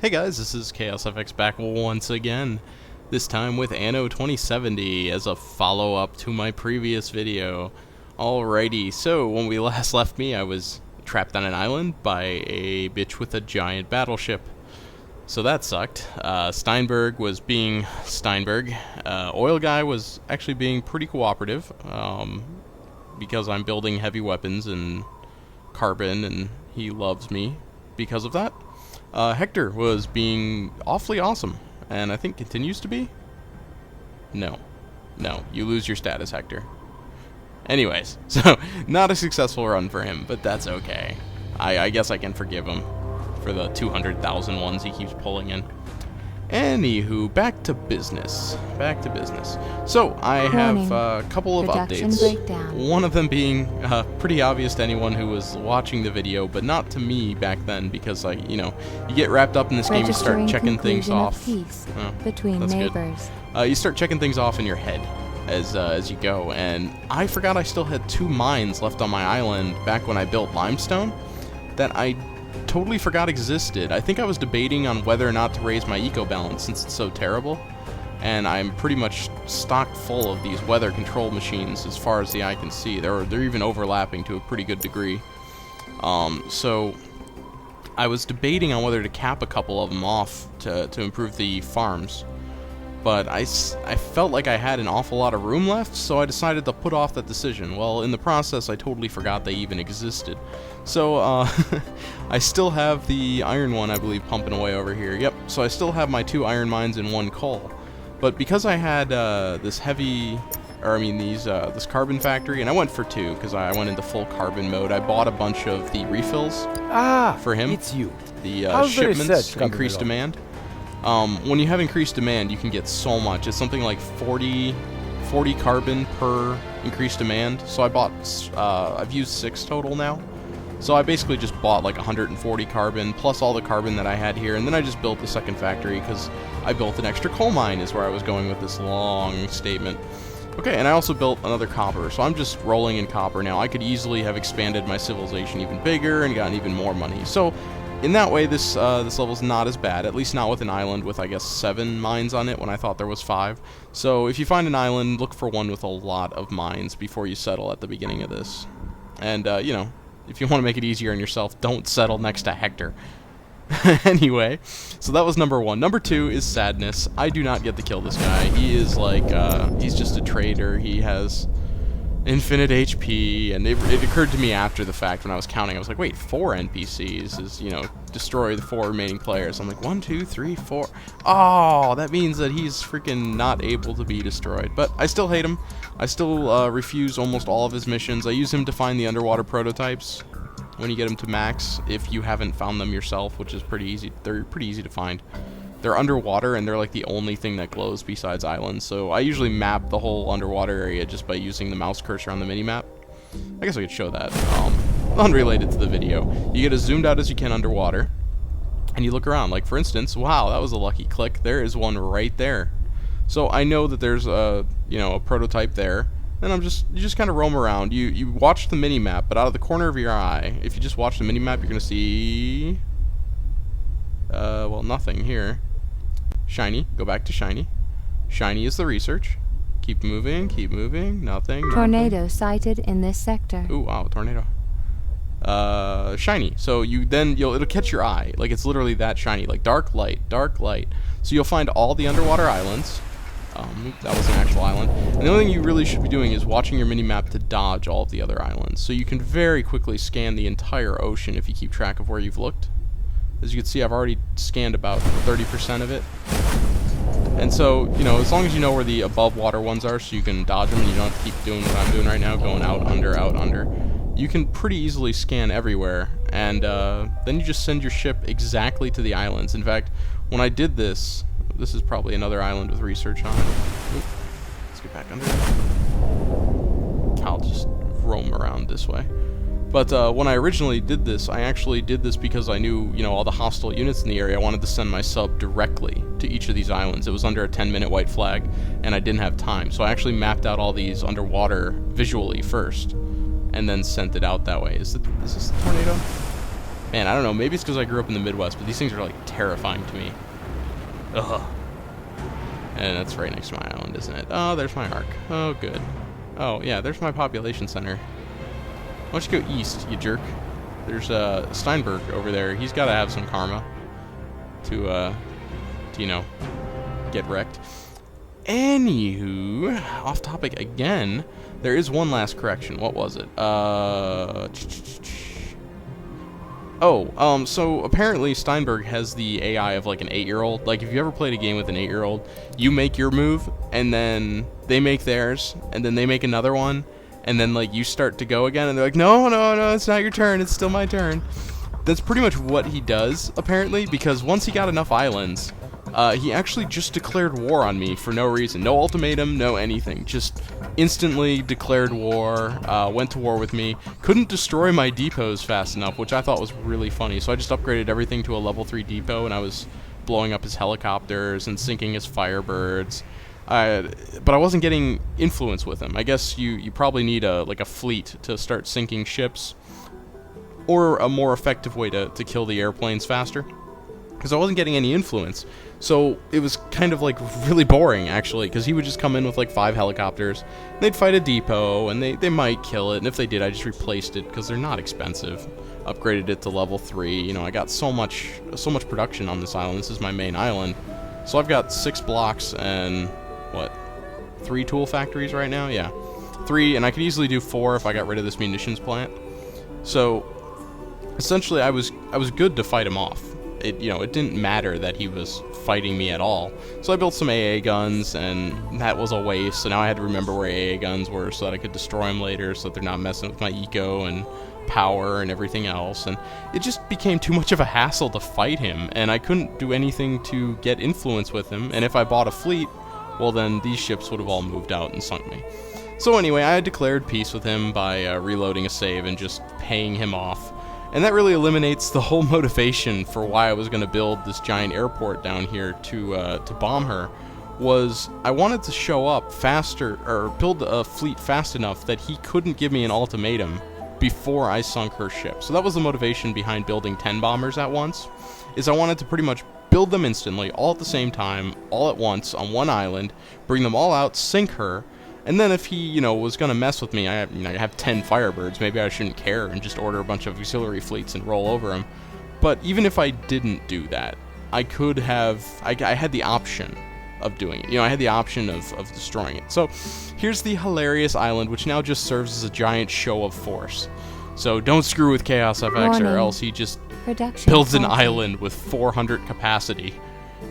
Hey guys, this is ChaosFX back once again, this time with Anno 2070 as a follow-up to my previous video. Alrighty, so when we last left me, I was trapped on an island by a bitch with a giant battleship. So that sucked. Steinberg was being Steinberg. Oil Guy was actually being pretty cooperative, because I'm building heavy weapons and carbon, and he loves me because of that. Hector was being awfully awesome, and I think continues to be? No, you lose your status, Hector. Anyways, so not a successful run for him, but that's okay. I guess I can forgive him for the 200,000 ones he keeps pulling in. Anywho, back to business. So, I have a couple of updates. Breakdown. One of them being pretty obvious to anyone who was watching the video, but not to me back then, because, you get wrapped up in this game, you start checking things off. Between neighbors. You start checking things off in your head as you go, and I forgot I still had 2 mines left on my island back when I built limestone that I totally forgot existed. I think I was debating on whether or not to raise my eco balance since it's so terrible, and I'm pretty much stocked full of these weather control machines as far as the eye can see. They're even overlapping to a pretty good degree. So I was debating on whether to cap a couple of them off to improve the farms, but I felt like I had an awful lot of room left, so I decided to put off that decision. Well, in the process, I totally forgot they even existed. So, I still have the iron one, I believe, pumping away over here. Yep, so I still have my 2 iron mines and 1 coal. But because I had this carbon factory, and I went for 2, because I went into full carbon mode, I bought a bunch of the refills for him. It's you. The shipments, increased demand. When you have increased demand, you can get so much. It's something like 40 carbon per increased demand. So I bought, I've used 6 total now. So I basically just bought like 140 carbon, plus all the carbon that I had here, and then I just built the second factory, because I built an extra coal mine, is where I was going with this long statement. Okay, and I also built another copper, so I'm just rolling in copper now. I could easily have expanded my civilization even bigger and gotten even more money. So in that way, this level's not as bad, at least not with an island with, I guess, 7 mines on it when I thought there was 5. So if you find an island, look for one with a lot of mines before you settle at the beginning of this. And, if you want to make it easier on yourself, don't settle next to Hector. Anyway, so that was number 1. Number 2 is sadness. I do not get to kill this guy. He is like, he's just a traitor. He has infinite HP, and it occurred to me after the fact when I was counting. I was like, wait, 4 NPCs is, destroy the 4 remaining players. I'm like, 1, 2, 3, 4. Oh, that means that he's freaking not able to be destroyed. But I still hate him. I still refuse almost all of his missions. I use him to find the underwater prototypes when you get him to max, if you haven't found them yourself, which is pretty easy. They're pretty easy to find. They're underwater, and they're like the only thing that glows besides islands, so I usually map the whole underwater area just by using the mouse cursor on the minimap. I guess I could show that. Unrelated to the video. You get as zoomed out as you can underwater, and you look around. Like, for instance, wow, that was a lucky click. There is one right there. So I know that there's a prototype there, and you just kind of roam around. You watch the minimap, but out of the corner of your eye, if you just watch the minimap, you're going to see, well, nothing here. Shiny. Go back to shiny. Shiny is the research. Keep moving, nothing. Tornado sighted in this sector. Ooh, wow, tornado. Shiny. So it'll catch your eye. Like, it's literally that shiny. Like, dark light. So you'll find all the underwater islands. That was an actual island. And the only thing you really should be doing is watching your minimap to dodge all of the other islands. So you can very quickly scan the entire ocean if you keep track of where you've looked. As you can see, I've already scanned about 30% of it. And so, as long as you know where the above water ones are, so you can dodge them and you don't have to keep doing what I'm doing right now, going out, under, you can pretty easily scan everywhere. And then you just send your ship exactly to the islands. In fact, when I did this is probably another island with research on it. Oop, let's get back under. I'll just roam around this way. But when I originally did this, I actually did this because I knew, all the hostile units in the area. I wanted to send my sub directly to each of these islands. It was under a 10-minute white flag, and I didn't have time. So I actually mapped out all these underwater visually first, and then sent it out that way. Is this the tornado? Man, I don't know. Maybe it's because I grew up in the Midwest, but these things are, like, terrifying to me. Ugh. And that's right next to my island, isn't it? Oh, there's my ark. Oh, good. Oh, yeah, there's my population center. Why don't you go east, you jerk? There's Steinberg over there. He's got to have some karma to, you know, get wrecked. Anywho, off topic again. There is one last correction. What was it? So apparently Steinberg has the AI of like an 8-year-old. Like if you ever played a game with an 8-year-old, you make your move and then they make theirs and then they make another one and then like you start to go again and they're like, no, it's not your turn. It's still my turn. That's pretty much what he does apparently, because once he got enough islands, he actually just declared war on me for no reason. No ultimatum, no anything. Just instantly declared war, went to war with me. Couldn't destroy my depots fast enough, which I thought was really funny. So I just upgraded everything to a level 3 depot, and I was blowing up his helicopters and sinking his Firebirds. But I wasn't getting influence with him. I guess you probably need a fleet to start sinking ships, or a more effective way to kill the airplanes faster, because I wasn't getting any influence. So it was kind of like really boring actually, because he would just come in with like 5 helicopters, they'd fight a depot, and they might kill it, and if they did I just replaced it because they're not expensive. Upgraded it to level 3. You know, I got so much production on this island. This is my main island. So I've got 6 blocks and what? 3 tool factories right now? Yeah. 3, and I could easily do 4 if I got rid of this munitions plant. So essentially I was good to fight him off. It didn't matter that he was fighting me at all. So I built some AA guns, and that was a waste. So now I had to remember where AA guns were so that I could destroy them later, so that they're not messing with my eco and power and everything else. And it just became too much of a hassle to fight him, and I couldn't do anything to get influence with him. And if I bought a fleet, well then these ships would have all moved out and sunk me. So anyway, I had declared peace with him by reloading a save and just paying him off. And that really eliminates the whole motivation for why I was going to build this giant airport down here to bomb her. Was I wanted to show up faster, or build a fleet fast enough that he couldn't give me an ultimatum before I sunk her ship. So that was the motivation behind building 10 bombers at once, is I wanted to pretty much build them instantly, all at the same time, all at once, on one island, bring them all out, sink her. And then if he, was going to mess with me, I have 10 Firebirds, maybe I shouldn't care and just order a bunch of auxiliary fleets and roll over him. But even if I didn't do that, I could have, I had the option of doing it. I had the option of destroying it. So here's the hilarious island, which now just serves as a giant show of force. So don't screw with Chaos FX, or else he just builds an island with 400 capacity.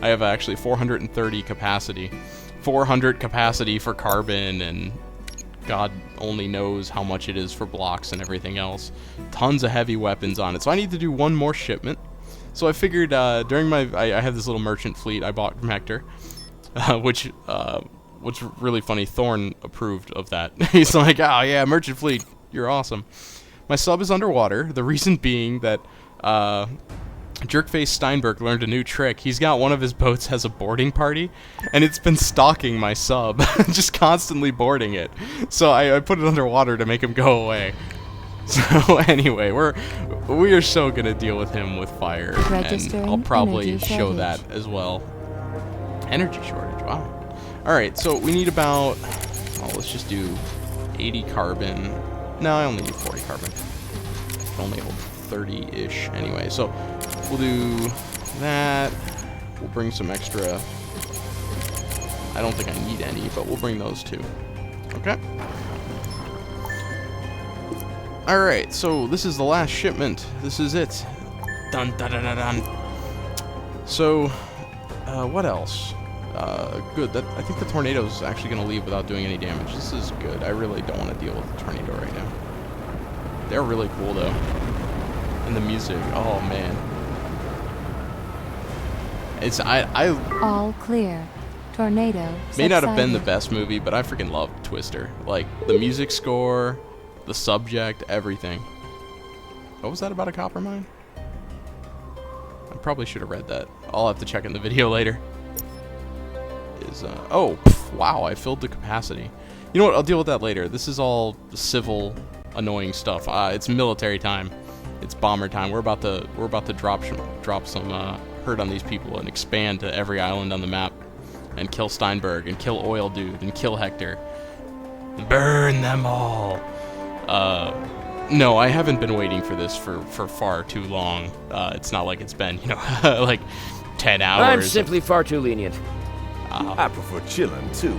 I have actually 430 capacity. 400 capacity for carbon, and God only knows how much it is for blocks and everything else. Tons of heavy weapons on it. So I need to do one more shipment. So I figured during I have this little merchant fleet I bought from Hector, which really funny. Thorn approved of that. He's like, oh yeah, merchant fleet, you're awesome. My sub is underwater. The reason being that Jerkface Steinberg learned a new trick. He's got one of his boats has a boarding party, and it's been stalking my sub, just constantly boarding it. So I put it underwater to make him go away. So anyway, we are so gonna deal with him with fire, and I'll probably show that as well. Energy shortage, wow. Alright, so we need about, let's just do 80 carbon. No, I only need 40 carbon. Only hold 30-ish anyway, so we'll do that. We'll bring some extra. I don't think I need any, but we'll bring those too. Okay. Alright, so this is the last shipment. This is it. Dun dun dun dun dun. So, what else? Good. I think the tornado's actually going to leave without doing any damage. This is good. I really don't want to deal with the tornado right now. They're really cool, though. And the music, oh man. It's all clear. Tornado. May not have been the best movie, but I freaking loved Twister. Like the music score, the subject, everything. What was that about a copper mine? I probably should have read that. I'll have to check in the video later. Wow, I filled the capacity. You know what? I'll deal with that later. This is all civil, annoying stuff. It's military time. It's bomber time. We're about to drop some hurt on these people and expand to every island on the map, and kill Steinberg and kill Oil Dude and kill Hector. Burn them all. No, I haven't been waiting for this for far too long. It's not like it's been, like 10 hours. I'm simply far too lenient. I prefer chilling, too.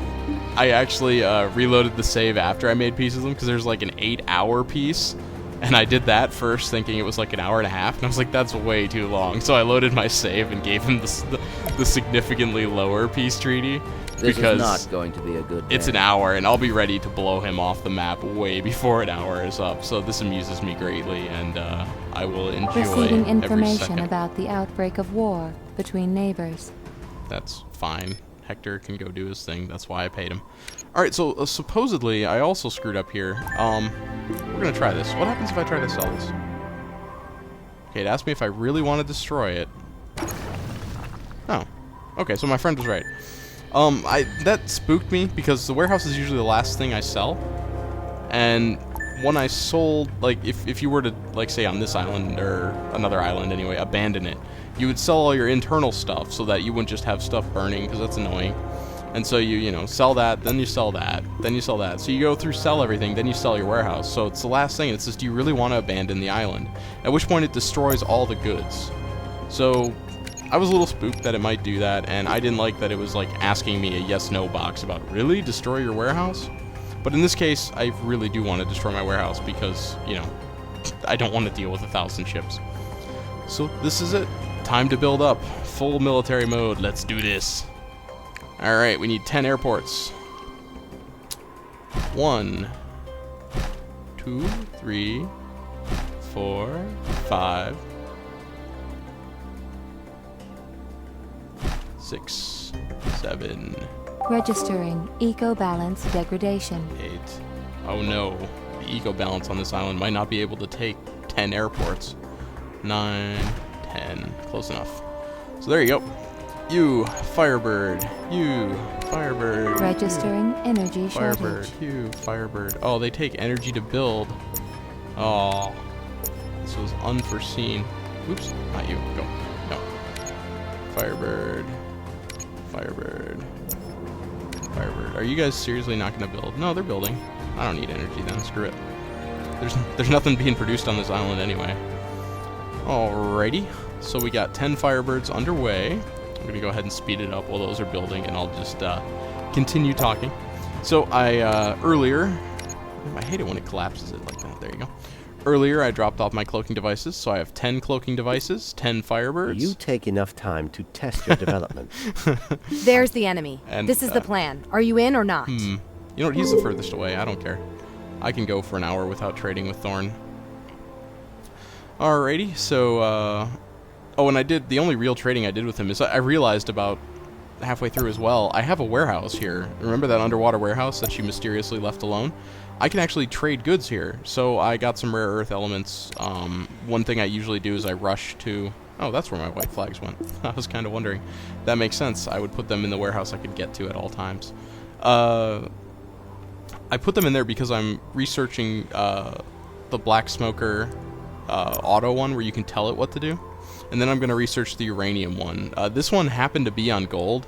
I actually reloaded the save after I made peace with them, because there's like an 8-hour piece, and I did that first thinking it was like an hour and a half, and I was like, that's way too long. So I loaded my save and gave him the significantly lower peace treaty. This because is not going to be a good day. It's an hour, and I'll be ready to blow him off the map way before an hour is up. So this amuses me greatly, and I will enjoy Receiving every information second. about the outbreak of war between neighbors. That's fine. Hector can go do his thing. That's why I paid him. All right, so supposedly I also screwed up here. We're gonna try this. What happens if I try to sell this? Okay, it asked me if I really want to destroy it. Oh, okay. So my friend was right. That spooked me, because the warehouse is usually the last thing I sell, and when I sold, like, if you were to, like, say on this island or another island anyway, abandon it, you would sell all your internal stuff so that you wouldn't just have stuff burning, because that's annoying. And so you sell that, then you sell that, then you sell that. So you go through, sell everything, then you sell your warehouse. So it's the last thing. It says, do you really want to abandon the island? At which point it destroys all the goods. So I was a little spooked that it might do that, and I didn't like that it was like asking me a yes/no box about, really? Destroy your warehouse? But in this case, I really do want to destroy my warehouse because, I don't want to deal with 1,000 ships. So this is it. Time to build up. Full military mode. Let's do this. Alright, we need 10 airports. 1, 2, 3, 4, 5, 6, 7, Registering eco-balance degradation. 8. Oh no, the eco balance on this island might not be able to take 10 airports. 9, 10, close enough. So there you go. You, Firebird. You, Firebird. Registering energy Firebird. shortage. You, Firebird. Oh, they take energy to build. Oh, this was unforeseen. Oops, not you. Go. No. Firebird. Firebird. Firebird. Are you guys seriously not going to build? No, they're building. I don't need energy then. Screw it. There's nothing being produced on this island anyway. Alrighty. So we got 10 Firebirds underway. I'm going to go ahead and speed it up while those are building, and I'll just continue talking. So earlier, I hate it when it collapses it like that. There you go. Earlier, I dropped off my cloaking devices, so I have 10 cloaking devices, 10 Firebirds. You take enough time to test your development. There's the enemy. And, this is the plan. Are you in or not? You know what? He's the furthest away. I don't care. I can go for an hour without trading with Thorn. Alrighty, so, oh, and the only real trading I did with him is I realized about halfway through as well, I have a warehouse here. Remember that underwater warehouse that she mysteriously left alone? I can actually trade goods here. So I got some rare earth elements. One thing I usually do is I rush to... Oh, that's where my white flags went. I was kind of wondering. That makes sense. I would put them in the warehouse I could get to at all times. I put them in there because I'm researching the Black Smoker auto one where you can tell it what to do. And then I'm going to research the uranium one. This one happened to be on gold.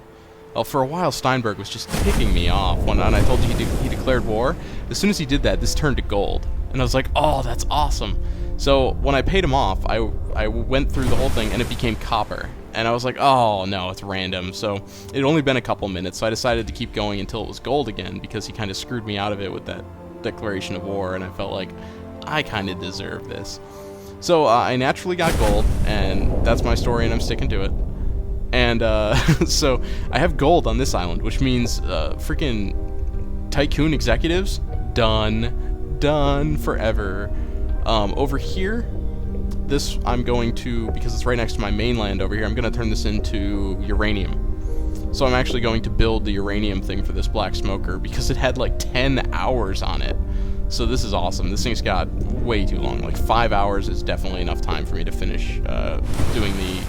Well, for a while, Steinberg was just ticking me off. When I told you he declared war, as soon as he did that, this turned to gold. And I was like, oh, that's awesome. So when I paid him off, I went through the whole thing, and it became copper. And I was like, oh, no, it's random. So it had only been a couple minutes, so I decided to keep going until it was gold again, because he kind of screwed me out of it with that declaration of war, and I felt like I kind of deserve this. So I naturally got gold, and that's my story, and I'm sticking to it. And so I have gold on this island, which means freaking tycoon executives, done forever. Over here, this I'm going to, because it's right next to my mainland over here, I'm going to turn this into uranium. So I'm actually going to build the uranium thing for this Black Smoker, because it had like 10 hours on it. So this is awesome. This thing's got way too long. Like 5 hours is definitely enough time for me to finish doing the...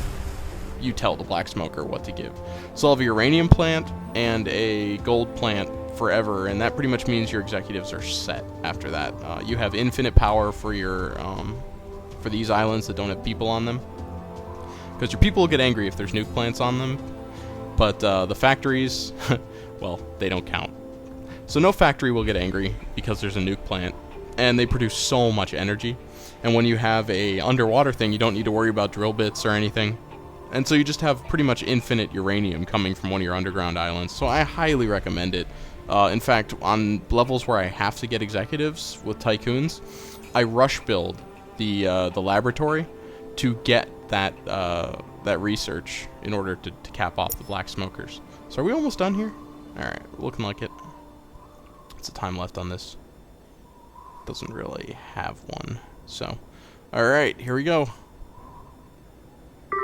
You tell the Black Smoker what to give. So I'll have a uranium plant and a gold plant forever, and that pretty much means your executives are set after that. You have infinite power for your for these islands that don't have people on them. Because your people will get angry if there's nuke plants on them. But the factories, well, they don't count. So no factory will get angry because there's a nuke plant. And they produce so much energy. And when you have a underwater thing, you don't need to worry about drill bits or anything. And so you just have pretty much infinite uranium coming from one of your underground islands. So I highly recommend it. In fact, on levels where I have to get executives with tycoons, I rush build the laboratory to get that research in order to cap off the black smokers. So are we almost done here? Alright, looking like it. What's the time left on this? Doesn't really have one. So, alright, here we go.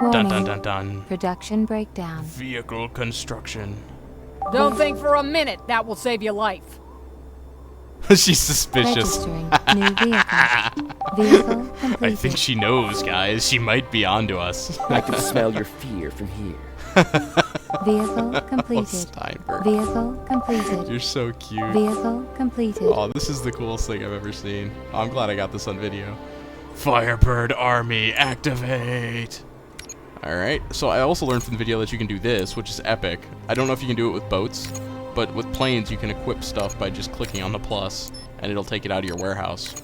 Warning. Dun dun dun dun. Production breakdown. Vehicle construction. Don't think for a minute that will save your life. She's suspicious. Registering new vehicle. Vehicle completed. I think she knows, guys. She might be onto us. I can smell your fear from here. Vehicle Oh, completed. Steinberg. Vehicle completed. You're so cute. Vehicle completed. Oh, this is the coolest thing I've ever seen. Oh, I'm glad I got this on video. Firebird Army, activate! Alright, so I also learned from the video that you can do this, which is epic. I don't know if you can do it with boats, but with planes you can equip stuff by just clicking on the plus, and it'll take it out of your warehouse.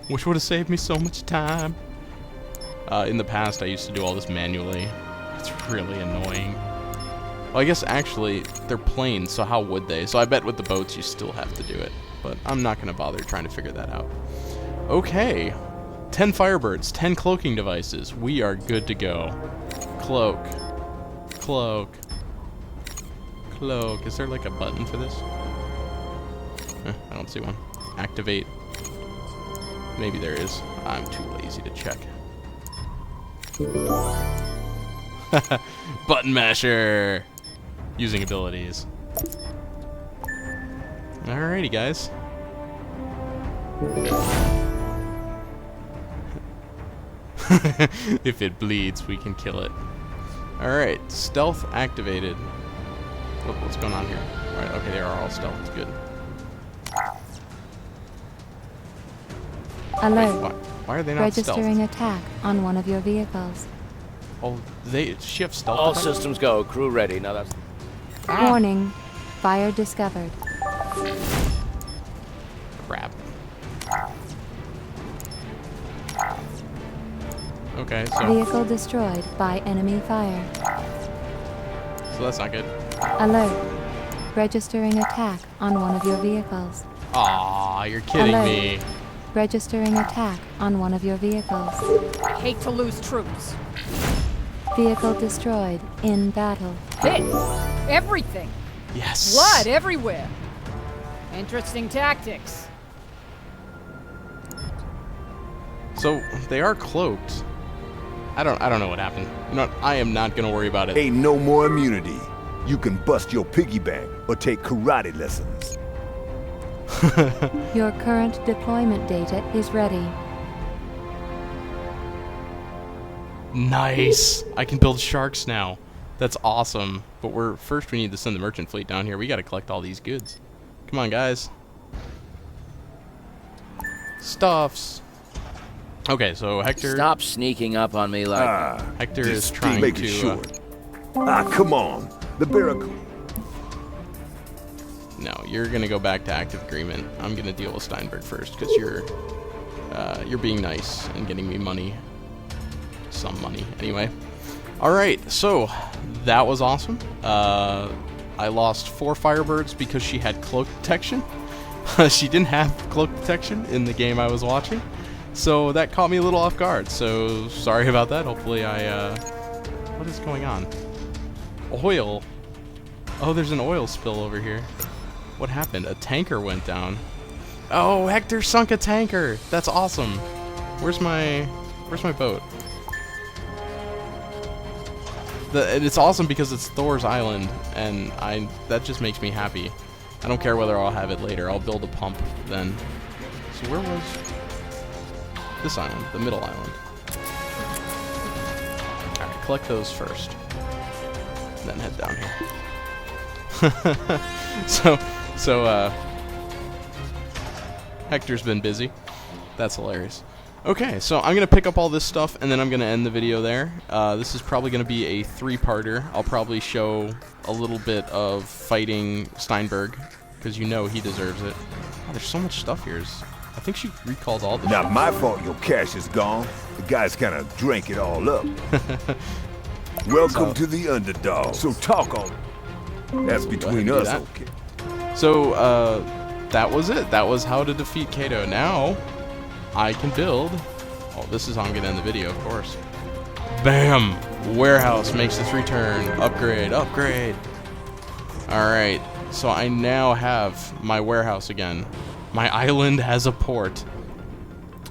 Which would have saved me so much time. In the past, I used to do all this manually. It's really annoying. Well, I guess actually, they're planes, so how would they? So I bet with the boats you still have to do it, but I'm not going to bother trying to figure that out. Okay. 10 Firebirds, 10 cloaking devices. We are good to go. Cloak. Cloak. Cloak. Is there like a button for this? I don't see one. Activate. Maybe there is. I'm too lazy to check. Button masher. Using abilities. Alrighty, guys. If it bleeds, we can kill it. Alright, stealth activated. What's going on here? Alright, okay, they are all stealth. It's good. Alert. Why are they not Registering stealth? attack on one of your vehicles. Oh, she have stealth? All attack? systems go. Crew ready. Now that's... Warning. Fire discovered. Crap. Okay, so Vehicle destroyed by enemy fire. that's not good. Alert. Registering attack on one of your vehicles. Aw, you're kidding Alert. me. Registering attack on one of your vehicles. I hate to lose troops. Vehicle destroyed in battle. Hit! Everything! Yes. Blood everywhere! Interesting tactics. So they are cloaked. I don't know what happened. You know what? I am not gonna worry about it. Ain't no more immunity. You can bust your piggy bank or take karate lessons. Your current deployment data is ready. Nice. I can build sharks now. That's awesome. But first we need to send the merchant fleet down here. We gotta collect all these goods. Come on, guys. Stuffs. Okay, so Hector. Stop sneaking up on me like... Hector is just trying make to. it short. Come on. The barracuda. No, you're gonna go back to active agreement. I'm gonna deal with Steinberg first because you're being nice and getting me money. Some money, anyway. All right, so that was awesome. I lost 4 Firebirds because she had cloak detection. She didn't have cloak detection in the game I was watching, so that caught me a little off guard. So sorry about that. Hopefully what is going on? Oil. Oh, there's an oil spill over here. What happened? A tanker went down. Oh, Hector sunk a tanker. That's awesome. Where's my boat? And it's awesome because it's Thor's island, and that just makes me happy. I don't care whether I'll have it later. I'll build a pump then. So where was this island? The middle island. All right, collect those first, and then head down here. So Hector's been busy. That's hilarious. Okay, so I'm going to pick up all this stuff, and then I'm going to end the video there. This is probably going to be a 3-parter. I'll probably show a little bit of fighting Steinberg, because you know he deserves it. Oh, there's so much stuff here. I think she recalled all this Not stuff. my fault your cash is gone. The guys kind of drank it all up. Welcome to the underdog. So talk on it. That's between do us, that. okay? So, that was it. That was how to defeat Keto. Now, I can build... Oh, this is how I'm going to end the video, of course. Bam! Warehouse makes its return. Upgrade, upgrade. Alright, so I now have my warehouse again. My island has a port.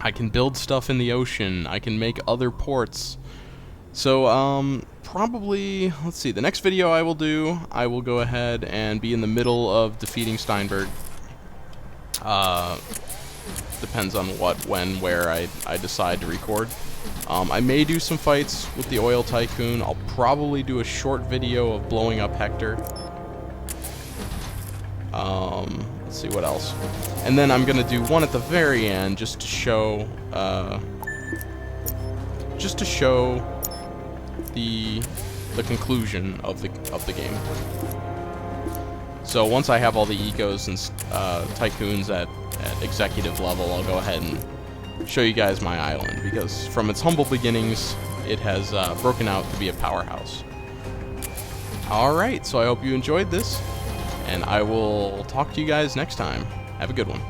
I can build stuff in the ocean. I can make other ports. So, probably, let's see, the next video I will do, I will go ahead and be in the middle of defeating Steinberg. Depends on what, when, where I decide to record. I may do some fights with the oil tycoon. I'll probably do a short video of blowing up Hector. Let's see what else. And then I'm gonna do one at the very end just to show the conclusion of the game. So once I have all the ecos and tycoons at executive level, I'll go ahead and show you guys my island, because from its humble beginnings, it has broken out to be a powerhouse. Alright, so I hope you enjoyed this, and I will talk to you guys next time. Have a good one.